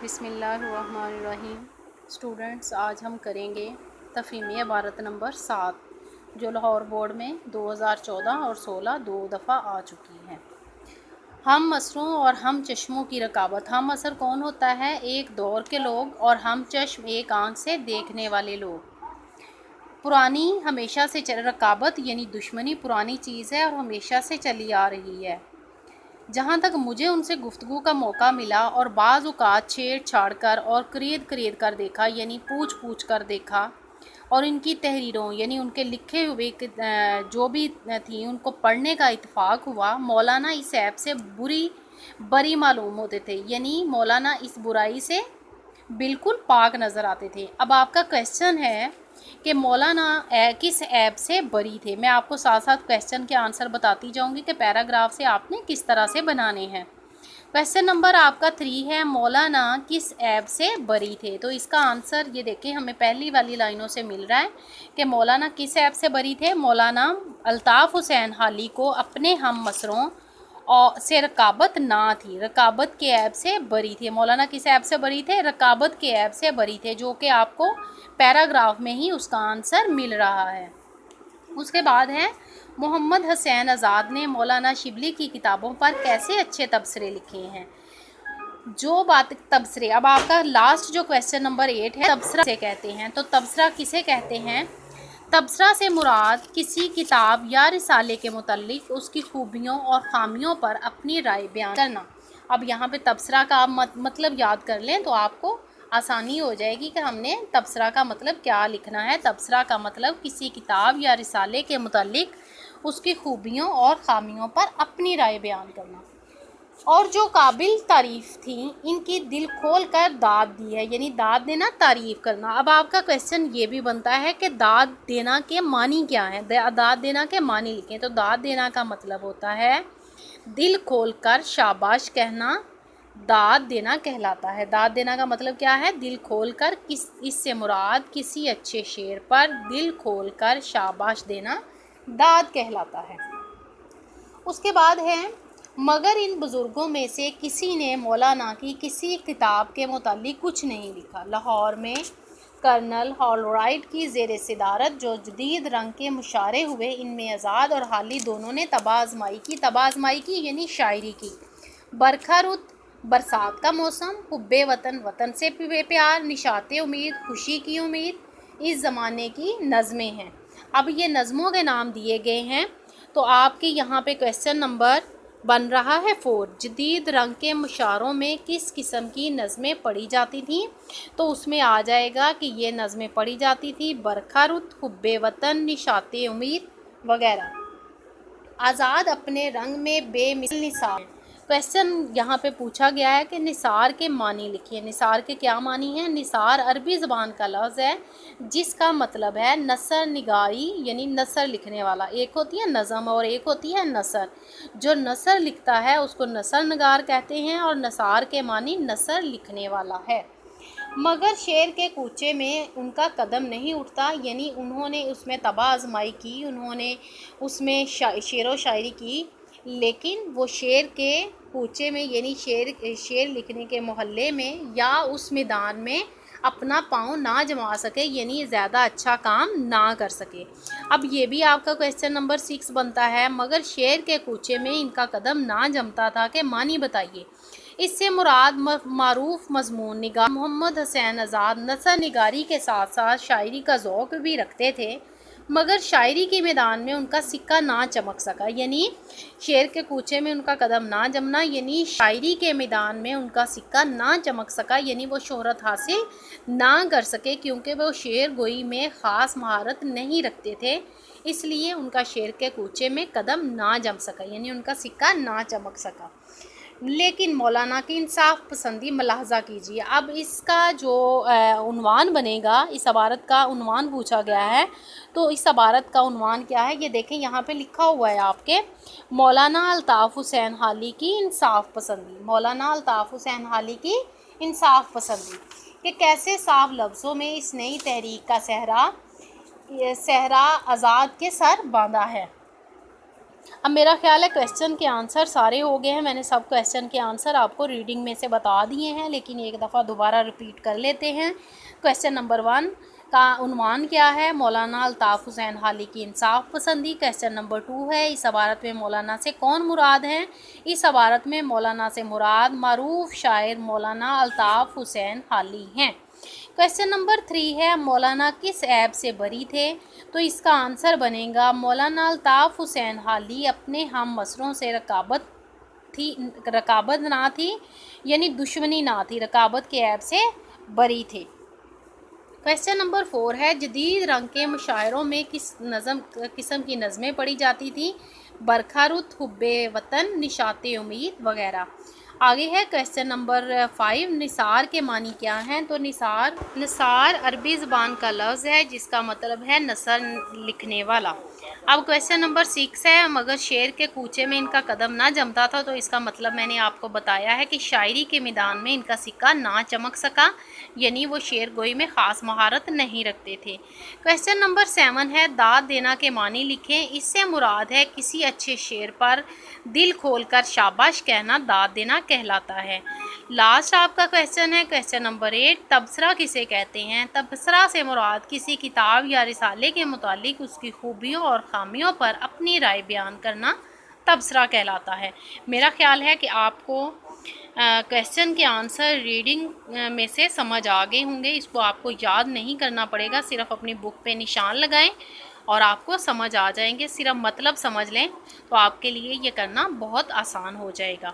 بسم اللہ الرحمن الرحیم۔ اسٹوڈنٹس، آج ہم کریں گے تفہیمی عبارت نمبر 7 جو لاہور بورڈ میں 2014 اور 16 دو دفعہ آ چکی ہے۔ ہم عصروں اور ہم چشموں کی رقابت۔ ہم عصر کون ہوتا ہے؟ ایک دور کے لوگ، اور ہم چشم ایک آنکھ سے دیکھنے والے لوگ۔ پرانی ہمیشہ سے رقابت یعنی دشمنی پرانی چیز ہے اور ہمیشہ سے چلی آ رہی ہے۔ جہاں تک مجھے ان سے گفتگو کا موقع ملا اور بعض اوقات چھیڑ چھاڑ کر اور کرید کر دیکھا یعنی پوچھ کر دیکھا، اور ان کی تحریروں یعنی ان کے لکھے ہوئے جو بھی تھیں ان کو پڑھنے کا اتفاق ہوا، مولانا اس عیب سے بری معلوم ہوتے تھے، یعنی مولانا اس برائی سے بالکل پاک نظر آتے تھے۔ اب آپ کا کویسچن ہے کہ مولانا کس عیب سے بری تھے۔ میں آپ کو ساتھ ساتھ کویسچن کے آنسر بتاتی جاؤں گی کہ پیراگراف سے آپ نے کس طرح سے بنانے ہیں۔ کویسچن نمبر آپ کا 3 ہے، مولانا کس عیب سے بری تھے؟ تو اس کا آنسر یہ دیکھیں، ہمیں پہلی والی لائنوں سے مل رہا ہے کہ مولانا کس عیب سے بری تھے؟ مولانا الطاف حسین حالی کو اپنے ہم عصروں سے رقابت نہ تھی، رقابت کے عیب سے بری تھی۔ مولانا کس عیب سے بری تھے؟ رقابت کے عیب سے بری تھے، جو کہ آپ کو پیراگراف میں ہی اس کا آنسر مل رہا ہے۔ اس کے بعد ہے، محمد حسین آزاد نے مولانا شبلی کی کتابوں پر کیسے اچھے تبصرے لکھے ہیں؟ جو بات تبصرے، اب آپ کا لاسٹ جو کویسچن نمبر 8 ہے، تبصرہ سے کہتے ہیں، تو تبصرہ کسے کہتے ہیں؟ تبصرہ سے مراد کسی کتاب یا رسالے کے متعلق اس کی خوبیوں اور خامیوں پر اپنی رائے بیان کرنا۔ اب یہاں پہ تبصرہ کا مطلب یاد کر لیں تو آپ کو آسانی ہو جائے گی کہ ہم نے تبصرہ کا مطلب کیا لکھنا ہے۔ تبصرہ کا مطلب کسی کتاب یا رسالے کے متعلق اس کی خوبیوں اور خامیوں پر اپنی رائے بیان کرنا، اور جو قابل تعریف تھیں ان کی دل کھول کر داد دی ہے، یعنی داد دینا، تعریف کرنا۔ اب آپ کا کویسچن یہ بھی بنتا ہے کہ داد دینا کے معنی کیا ہے؟ داد دینا کے معنی لکھیں، تو داد دینا کا مطلب ہوتا ہے دل کھول کر شاباش کہنا، داد دینا کہلاتا ہے۔ داد دینا کا مطلب کیا ہے؟ دل کھول کر، اس سے مراد کسی اچھے شعر پر دل کھول کر شاباش دینا داد کہلاتا ہے۔ اس کے بعد ہے، مگر ان بزرگوں میں سے کسی نے مولانا کی کسی کتاب کے متعلق کچھ نہیں لکھا۔ لاہور میں کرنل ہالرائٹ کی زیر صدارت جو جدید رنگ کے مشاعرے ہوئے، ان میں آزاد اور حالی دونوں نے طبع آزمائی کی یعنی شاعری کی۔ برکھا رت، برسات کا موسم، حب وطن، وطن سے پیار، نشاط امید، خوشی کی امید اس زمانے کی نظمیں ہیں۔ اب یہ نظموں کے نام دیے گئے ہیں، تو آپ کے یہاں پہ کویسچن نمبر بن رہا ہے 4، جدید رنگ کے مشاعروں میں کس قسم کی نظمیں پڑھی جاتی تھیں؟ تو اس میں آ جائے گا کہ یہ نظمیں پڑھی جاتی تھی برکھا رت، حب وطن، نشاط امید وغیرہ۔ آزاد اپنے رنگ میں بے مثل نثار۔ کویسچن یہاں پہ پوچھا گیا ہے کہ نثار کے معنی لکھیے۔ نثار کے کیا معنی ہیں؟ نثار عربی زبان کا لفظ ہے جس کا مطلب ہے نثر نگاری، یعنی نثر لکھنے والا۔ ایک ہوتی ہے نظم اور ایک ہوتی ہے نثر۔ جو نثر لکھتا ہے اس کو نثر نگار کہتے ہیں، اور نثار کے معنی نثر لکھنے والا ہے۔ مگر شعر کے کوچے میں ان کا قدم نہیں اٹھتا، یعنی انہوں نے اس میں طبع آزمائی کی، انہوں نے اس میں شعر و شاعری کی، لیکن وہ شعر کے کوچے میں یعنی شعر لکھنے کے محلے میں یا اس میدان میں اپنا پاؤں نہ جما سکے، یعنی زیادہ اچھا کام نہ کر سکے۔ اب یہ بھی آپ کا کویسچن نمبر 6 بنتا ہے، مگر شعر کے کوچے میں ان کا قدم نہ جمتا تھا کہ معنی بتائیے۔ اس سے مراد معروف مضمون نگار محمد حسین آزاد نثر نگاری کے ساتھ ساتھ شاعری کا ذوق بھی رکھتے تھے، مگر شاعری کے میدان میں ان کا سکہ نہ چمک سکا، یعنی شعر کے کوچے میں ان کا قدم نہ جمنا، یعنی شاعری کے میدان میں ان کا سکہ نہ چمک سکا، یعنی وہ شہرت حاصل نہ کر سکے، کیونکہ وہ شعر گوئی میں خاص مہارت نہیں رکھتے تھے، اس لیے ان کا شعر کے کوچے میں قدم نہ جم سکا، یعنی ان کا سکہ نہ چمک سکا۔ لیکن مولانا کی انصاف پسندی ملاحظہ کیجیے۔ اب اس کا جو عنوان بنے گا، اس عبارت کا عنوان پوچھا گیا ہے، تو اس عبارت کا عنوان کیا ہے؟ یہ دیکھیں یہاں پہ لکھا ہوا ہے آپ کے، مولانا الطاف حسین حالی کی انصاف پسندی۔ مولانا الطاف حسین حالی کی انصاف پسندی کہ کیسے صاف لفظوں میں اس نئی تحریک کا صحرا آزاد کے سر باندھا ہے۔ اب میرا خیال ہے کویسچن کے آنسر سارے ہو گئے ہیں. میں نے سب کویسچن کے آنسر آپ کو ریڈنگ میں سے بتا دیے ہیں، لیکن ایک دفعہ دوبارہ ریپیٹ کر لیتے ہیں. کویسچن نمبر 1 کا عنوان کیا ہے؟ مولانا الطاف حسین حالی کی انصاف پسندی. کویسچن نمبر 2 ہے اس عبارت میں مولانا سے کون مراد ہیں؟ اس عبارت میں مولانا سے مراد معروف شاعر مولانا الطاف حسین حالی ہیں. کویسچن نمبر 3 ہے مولانا کس عیب سے بری تھے؟ تو اس کا آنسر بنے گا مولانا الطاف حسین حالی اپنے ہم مسروں سے رقابت نہ تھی، یعنی دشمنی نہ تھی، رقابت کے عیب سے بری تھے. کویسچن نمبر 4 ہے جدید رنگ کے مشاعروں میں کس قسم کی نظمیں پڑھی جاتی تھیں؟ برکھا رت، حب وطن، نشاط امید وغیرہ. آگے ہے کویسچن نمبر 5 نثار کے معنی کیا ہیں؟ تو نثار عربی زبان کا لفظ ہے جس کا مطلب ہے نثر لکھنے والا. اب کویسچن نمبر 6 ہے مگر شعر کے کوچے میں ان کا قدم نہ جمتا تھا، تو اس کا مطلب میں نے آپ کو بتایا ہے کہ شاعری کے میدان میں ان کا سکہ نہ چمک سکا، یعنی وہ شعر گوئی میں خاص مہارت نہیں رکھتے تھے. کویسچن نمبر 7 ہے داد دینا کے معنی لکھیں. اس سے مراد ہے کسی اچھے شعر پر دل کھول کر شاباش کہنا داد دینا کہلاتا ہے. لاسٹ آپ کا کویسچن ہے کویسچن نمبر 8 تبصرہ کسے کہتے ہیں؟ تبصرہ سے مراد کسی کتاب یا رسالے کے متعلق اس کی خوبیوں اور خامیوں پر اپنی رائے بیان کرنا تبصرہ کہلاتا ہے. میرا خیال ہے کہ آپ کو کویسچن کے آنسر ریڈنگ میں سے سمجھ آ گئے ہوں گے. اس کو آپ کو یاد نہیں کرنا پڑے گا، صرف اپنی بک پہ نشان لگائیں اور آپ کو سمجھ آ جائیں گے. صرف مطلب سمجھ لیں تو آپ کے لیے یہ کرنا بہت آسان ہو جائے گا.